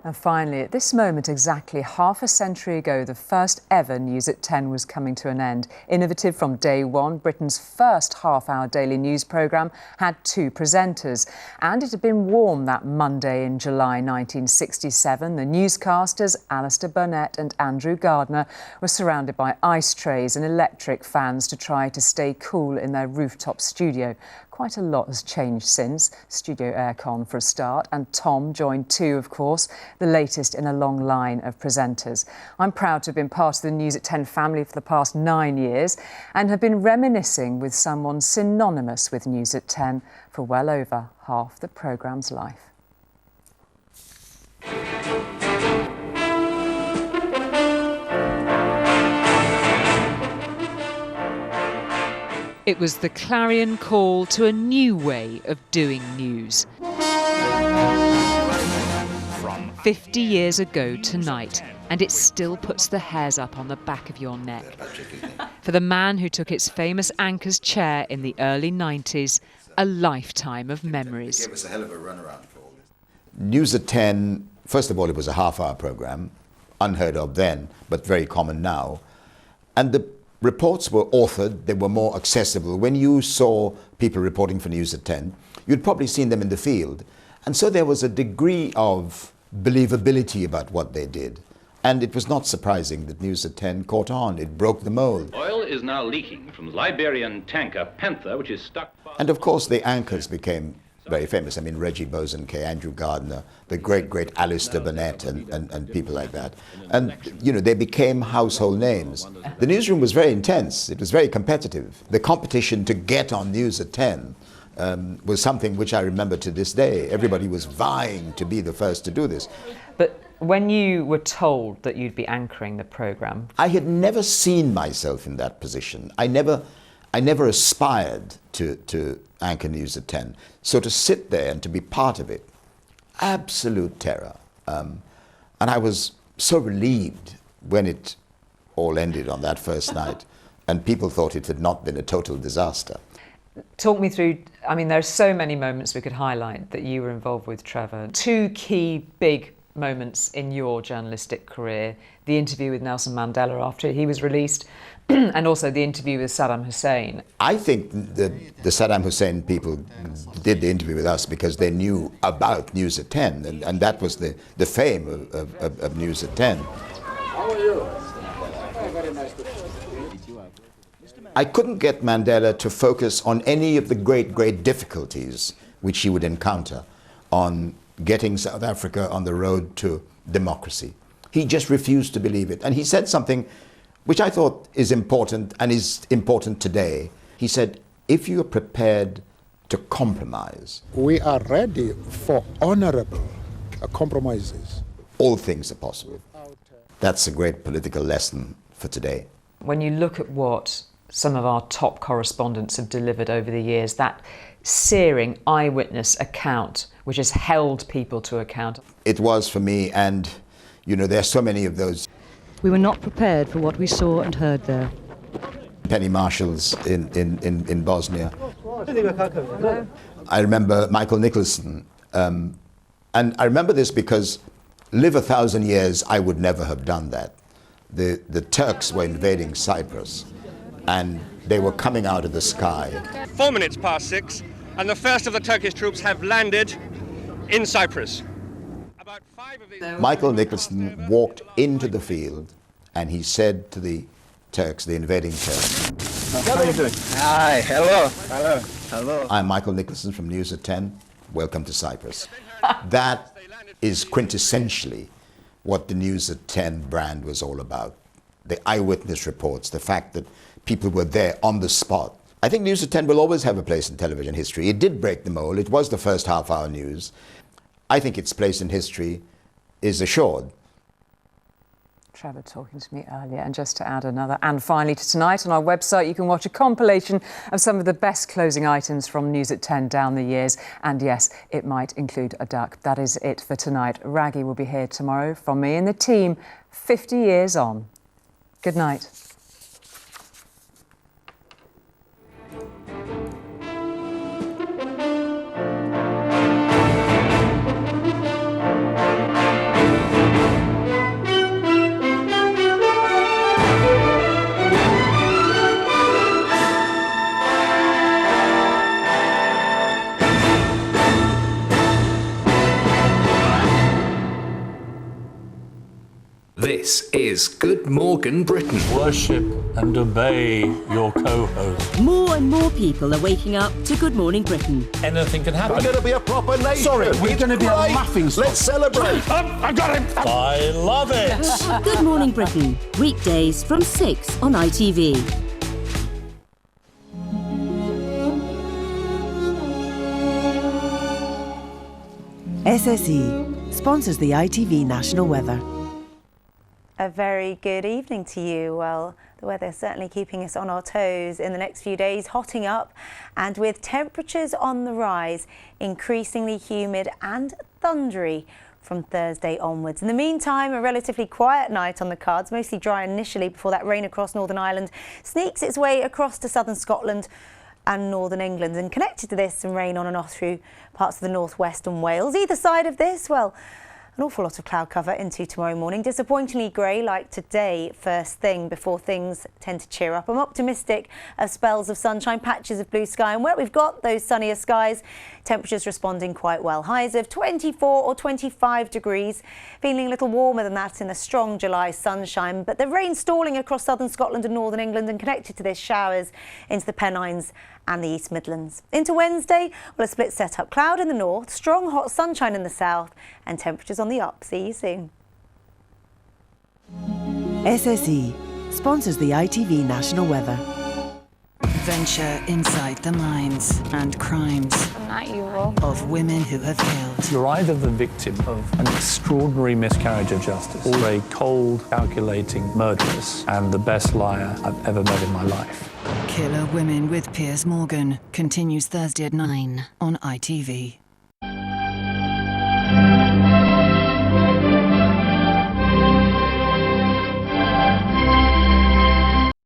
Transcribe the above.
And finally, at this moment exactly half a century ago, the first ever News at 10 was coming to an end. Innovative from day one, Britain's first half-hour daily news programme had two presenters. And it had been warm that Monday in July 1967. The newscasters, Alistair Burnett and Andrew Gardner, were surrounded by ice trays and electric fans to try to stay cool in their rooftop studio. Quite a lot has changed since. Studio aircon for a start, and Tom joined too, of course, the latest in a long line of presenters. I'm proud to have been part of the News at 10 family for the past 9 years and have been reminiscing with someone synonymous with News at 10 for well over half the programme's life. It was the clarion call to a new way of doing news. 50 years ago tonight, and it still puts the hairs up on the back of your neck. For the man who took its famous anchor's chair in the early 90s, a lifetime of memories. It gave us a hell of a runaround for all this. News at 10, first of all, it was a half-hour programme, unheard of then, but very common now. And the reports were authored, they were more accessible. When you saw people reporting for News at 10, you'd probably seen them in the field. And so there was a degree of believability about what they did. And it was not surprising that News at 10 caught on. It broke the mold. Oil is now leaking from the Liberian tanker Panther, which is stuck... And of course the anchors became very famous. I mean, Reggie Bosanquet, Andrew Gardner, the great Alistair Burnett and people like that. And, you know, they became household names. The newsroom was very intense. It was very competitive. The competition to get on News at 10 was something which I remember to this day. Everybody was vying to be the first to do this. But when you were told that you'd be anchoring the programme... I had never seen myself in that position. I never aspired to anchor News at 10. So to sit there and to be part of it, absolute terror. And I was so relieved when it all ended on that first night, and people thought it had not been a total disaster. Talk me through, I mean, there are so many moments we could highlight that you were involved with, Trevor. Two key big moments in your journalistic career: the interview with Nelson Mandela after he was released, and also the interview with Saddam Hussein. I think the Saddam Hussein people did the interview with us because they knew about News at 10, and that was the fame of News at 10. How are you? Very nice to meet you. I couldn't get Mandela to focus on any of the great difficulties which he would encounter on getting South Africa on the road to democracy. He just refused to believe it. And he said something which I thought is important and is important today. He said, if you are prepared to compromise... We are ready for honourable compromises. All things are possible. That's a great political lesson for today. When you look at what some of our top correspondents have delivered over the years, that searing eyewitness account which has held people to account. It was for me, and you know, there are so many of those. We were not prepared for what we saw and heard there. Penny marshals in Bosnia. I remember Michael Nicholson, and I remember this because live 1,000 years, I would never have done that. The Turks were invading Cyprus, and they were coming out of the sky. 4 minutes past 6, and the first of the Turkish troops have landed in Cyprus. About 5 of these... Michael Nicholson walked into the field, and he said to the Turks, the invading Turks, how are you doing? Hi, hello. Hello. Hello. I'm Michael Nicholson from News at 10. Welcome to Cyprus. That is quintessentially what the News at 10 brand was all about. The eyewitness reports, the fact that people were there on the spot. I think News at 10 will always have a place in television history. It did break the mold. It was the first half-hour news. I think its place in history is assured. Trevor talking to me earlier. And just to add another, and finally to tonight on our website, you can watch a compilation of some of the best closing items from News at 10 down the years. And yes, it might include a duck. That is it for tonight. Raggy will be here tomorrow from me and the team, 50 years on. Good night. This is Good Morning Britain. Worship and obey your co-host. More and more people are waking up to Good Morning Britain. Anything can happen. We're going to be a proper nation. Sorry, we're going to be a laughing stock. Let's celebrate. I got him. I love it. Good Morning Britain, weekdays from 6 on ITV. SSE sponsors the ITV National Weather. A very good evening to you. Well, the weather is certainly keeping us on our toes in the next few days, hotting up, and with temperatures on the rise, increasingly humid and thundery from Thursday onwards. In the meantime, a relatively quiet night on the cards, mostly dry initially before that rain across Northern Ireland sneaks its way across to southern Scotland and northern England, and connected to this, some rain on and off through parts of the northwest and Wales. Either side of this, well, an awful lot of cloud cover into tomorrow morning. Disappointingly grey like today first thing before things tend to cheer up. I'm optimistic of spells of sunshine, patches of blue sky, and where we've got those sunnier skies, temperatures responding quite well. Highs of 24 or 25 degrees, feeling a little warmer than that in the strong July sunshine, but the rain stalling across southern Scotland and northern England, and connected to this, showers into the Pennines and the East Midlands. Into Wednesday, well, a split set-up, cloud in the north, strong hot sunshine in the south, and temperatures on the up. See you soon. SSE sponsors the ITV National Weather. Venture inside the minds and crimes of women who have killed. You're either the victim of an extraordinary miscarriage of justice or a cold, calculating murderess and the best liar I've ever met in my life. Killer Women with Piers Morgan continues Thursday at 9 on ITV.